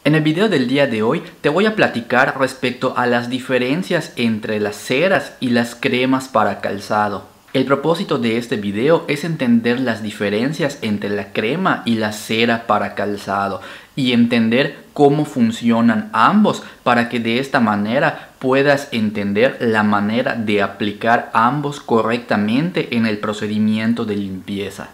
En el video del día de hoy te voy a platicar respecto a las diferencias entre las ceras y las cremas para calzado. El propósito de este video es entender las diferencias entre la crema y la cera para calzado y entender cómo funcionan ambos para que de esta manera puedas entender la manera de aplicar ambos correctamente en el procedimiento de limpieza.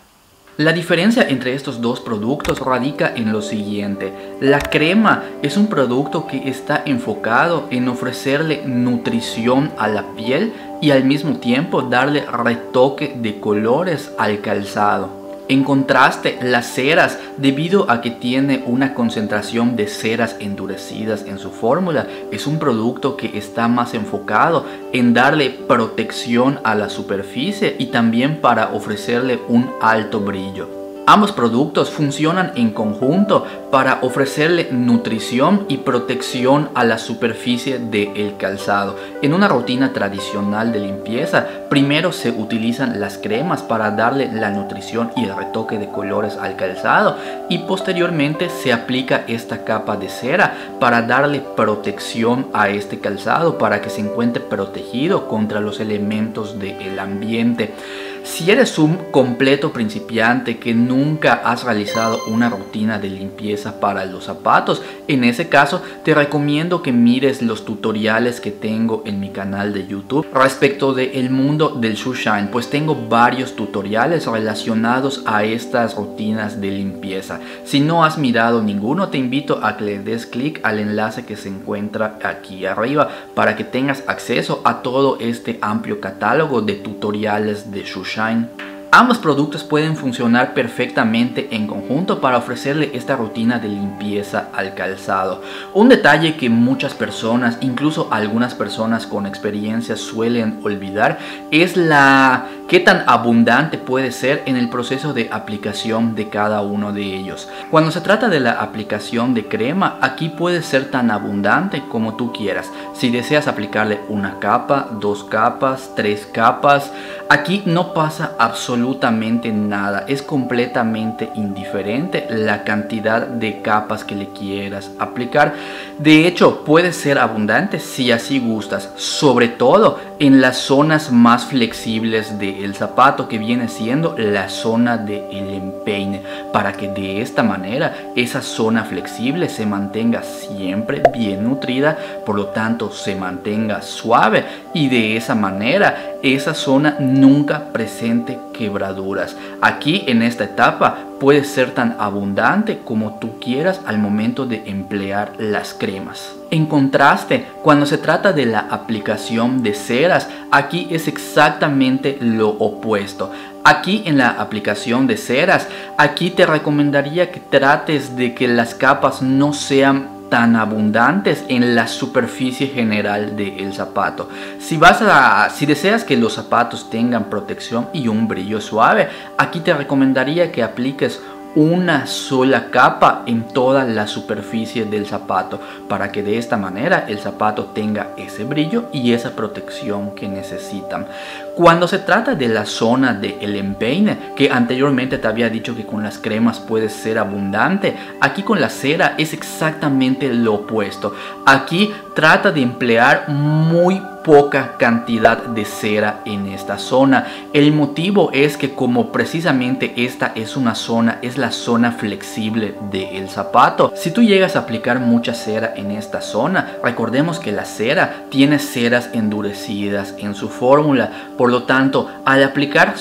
La diferencia entre estos dos productos radica en lo siguiente. La crema es un producto que está enfocado en ofrecerle nutrición a la piel y al mismo tiempo darle retoque de colores al calzado. En contraste, las ceras, debido a que tiene una concentración de ceras endurecidas en su fórmula, es un producto que está más enfocado en darle protección a la superficie y también para ofrecerle un alto brillo. Ambos productos funcionan en conjunto para ofrecerle nutrición y protección a la superficie del calzado. En una rutina tradicional de limpieza, primero se utilizan las cremas para darle la nutrición y el retoque de colores al calzado y posteriormente se aplica esta capa de cera para darle protección a este calzado para que se encuentre protegido contra los elementos del ambiente. Si eres un completo principiante que nunca has realizado una rutina de limpieza para los zapatos, en ese caso te recomiendo que mires los tutoriales que tengo en mi canal de YouTube respecto del mundo del shoe shine, pues tengo varios tutoriales relacionados a estas rutinas de limpieza. Si no has mirado ninguno, te invito a que le des clic al enlace que se encuentra aquí arriba para que tengas acceso a todo este amplio catálogo de tutoriales de shoe shine. Ambos productos pueden funcionar perfectamente en conjunto para ofrecerle esta rutina de limpieza al calzado. Un detalle que muchas personas, incluso algunas personas con experiencia, suelen olvidar es qué tan abundante puede ser en el proceso de aplicación de cada uno de ellos. Cuando se trata de la aplicación de crema, aquí puede ser tan abundante como tú quieras. Si deseas aplicarle una capa, 2 capas, 3 capas, aquí no pasa absolutamente nada. Es completamente indiferente la cantidad de capas que le quieras aplicar. De hecho, puede ser abundante si así gustas, sobre todo en las zonas más flexibles del zapato, que viene siendo la zona del empeine, para que de esta manera esa zona flexible se mantenga siempre bien nutrida, por lo tanto se mantenga suave y de esa manera esa zona nunca presente quebraduras. Aquí en esta etapa puede ser tan abundante como tú quieras al momento de emplear las cremas. En contraste, cuando se trata de la aplicación de ceras, aquí es exactamente lo opuesto. Aquí en la aplicación de ceras, aquí te recomendaría que trates de que las capas no sean tan abundantes en la superficie general del zapato. Si deseas que los zapatos tengan protección y un brillo suave, aquí te recomendaría que apliques una sola capa en toda la superficie del zapato para que de esta manera el zapato tenga ese brillo y esa protección que necesitan. Cuando se trata de la zona del empeine, que anteriormente te había dicho que con las cremas puede ser abundante, aquí con la cera es exactamente lo opuesto. Aquí trata de emplear muy poca cantidad de cera en esta zona. El motivo es que como precisamente esta es la zona flexible del zapato, si tú llegas a aplicar mucha cera en esta zona, recordemos que la cera tiene ceras endurecidas en su fórmula. Por lo tanto, al aplicar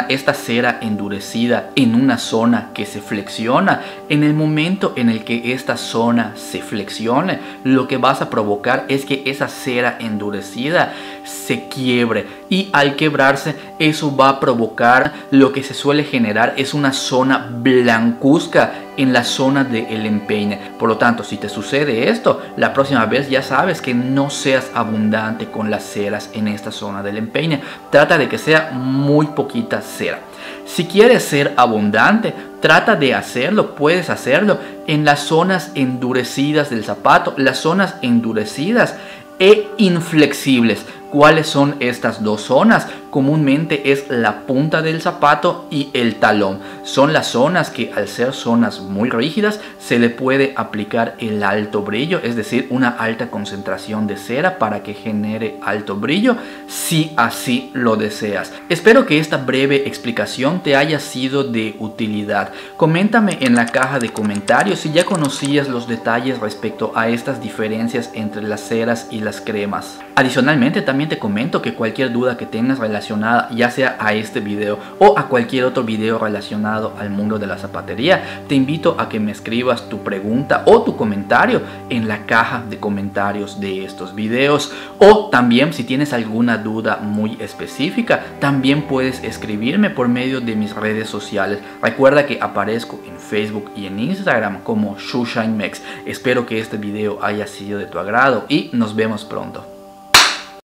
esta cera endurecida en una zona que se flexiona, en el momento en el que esta zona se flexione, lo que vas a provocar es que esa cera endurecida se quiebre, y al quebrarse eso va a provocar lo que se suele generar es una zona blancuzca en la zona del empeine. Por lo tanto, si te sucede esto, la próxima vez ya sabes que no seas abundante con las ceras en esta zona del empeine. Trata de que sea muy poquita cera. Si quieres ser abundante, trata de hacerlo, puedes hacerlo en las zonas endurecidas del zapato, las zonas endurecidas e inflexibles. ¿Cuáles son estas dos zonas? Comúnmente es la punta del zapato y el talón. Son las zonas que, al ser zonas muy rígidas, se le puede aplicar el alto brillo, es decir, una alta concentración de cera para que genere alto brillo, si así lo deseas. Espero que esta breve explicación te haya sido de utilidad. Coméntame en la caja de comentarios si ya conocías los detalles respecto a estas diferencias entre las ceras y las cremas. Adicionalmente, también te comento que cualquier duda que tengas relacionada ya sea a este video o a cualquier otro video relacionado al mundo de la zapatería, te invito a que me escribas tu pregunta o tu comentario en la caja de comentarios de estos videos. O también, si tienes alguna duda muy específica, también puedes escribirme por medio de mis redes sociales. Recuerda que aparezco en Facebook y en Instagram como ShoeShineMex. Espero que este video haya sido de tu agrado y nos vemos pronto.